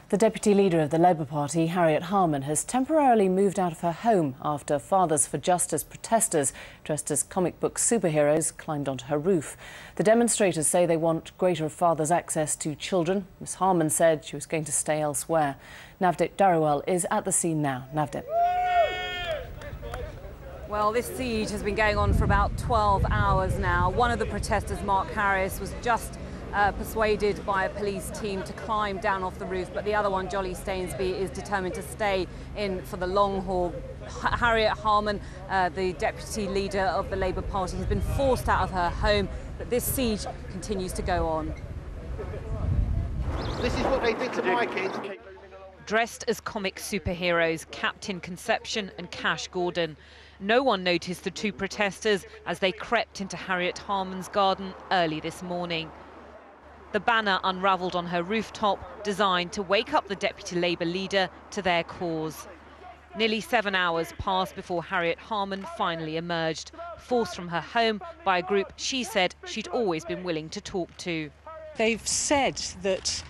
The deputy leader of the Labour Party, Harriet Harman, has temporarily moved out of her home after Fathers for Justice protesters dressed as comic book superheroes climbed onto her roof. The demonstrators say they want greater fathers' access to children. Ms Harman said she was going to stay elsewhere. Navdeep Dhariwal is at the scene now. Navdeep. Well, this siege has been going on for about 12 hours now. One of the protesters, Mark Harris, was just persuaded by a police team to climb down off the roof, but the other one, Jolly Stanesby, is determined to stay in for the long haul. Harriet Harman, the deputy leader of the Labour Party, has been forced out of her home, but this siege continues to go on. This is what they did to my kids. Dressed as comic superheroes, Captain Conception and Cash Gordon. No one noticed the two protesters as they crept into Harriet Harman's garden early this morning. The banner unravelled on her rooftop, designed to wake up the deputy Labour leader to their cause. Nearly 7 hours passed before Harriet Harman finally emerged, forced from her home by a group she said she'd always been willing to talk to. They've said that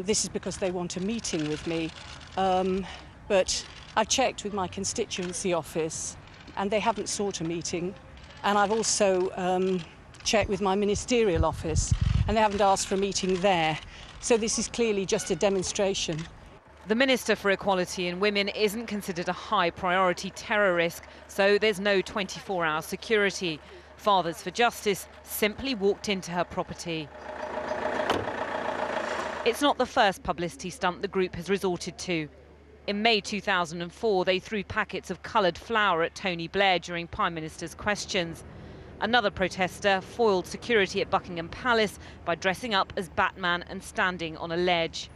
this is because they want a meeting with me, but I've checked with my constituency office and they haven't sought a meeting, and I've also checked with my ministerial office and they haven't asked for a meeting there. So this is clearly just a demonstration. The Minister for Equality and Women isn't considered a high priority terror risk, so there's no 24-hour security. Fathers for Justice simply walked into her property. It's not the first publicity stunt the group has resorted to. In May 2004, they threw packets of coloured flour at Tony Blair during Prime Minister's questions. Another protester foiled security at Buckingham Palace by dressing up as Batman and standing on a ledge.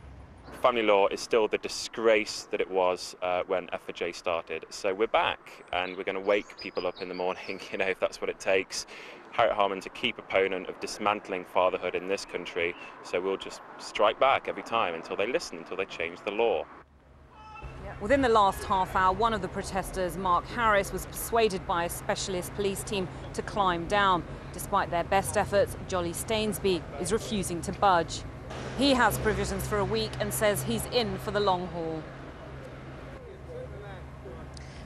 Family law is still the disgrace that it was when F4J started. So we're back and we're going to wake people up in the morning, if that's what it takes. Harriet Harman's a key proponent of dismantling fatherhood in this country, so we'll just strike back every time until they listen, until they change the law. Within the last half hour, one of the protesters, Mark Harris, was persuaded by a specialist police team to climb down. Despite their best efforts, Jolly Stanesby is refusing to budge. He has provisions for a week and says he's in for the long haul.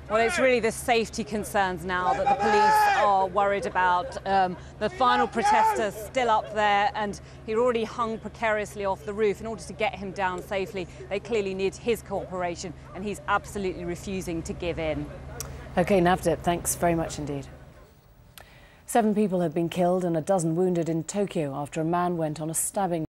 Well, it's really the safety concerns now that the police are worried about. The final protester still up there, and he already hung precariously off the roof. In order to get him down safely, they clearly need his cooperation, and he's absolutely refusing to give in. OK, Navdeep, thanks very much indeed. 7 people have been killed and a dozen wounded in Tokyo after a man went on a stabbing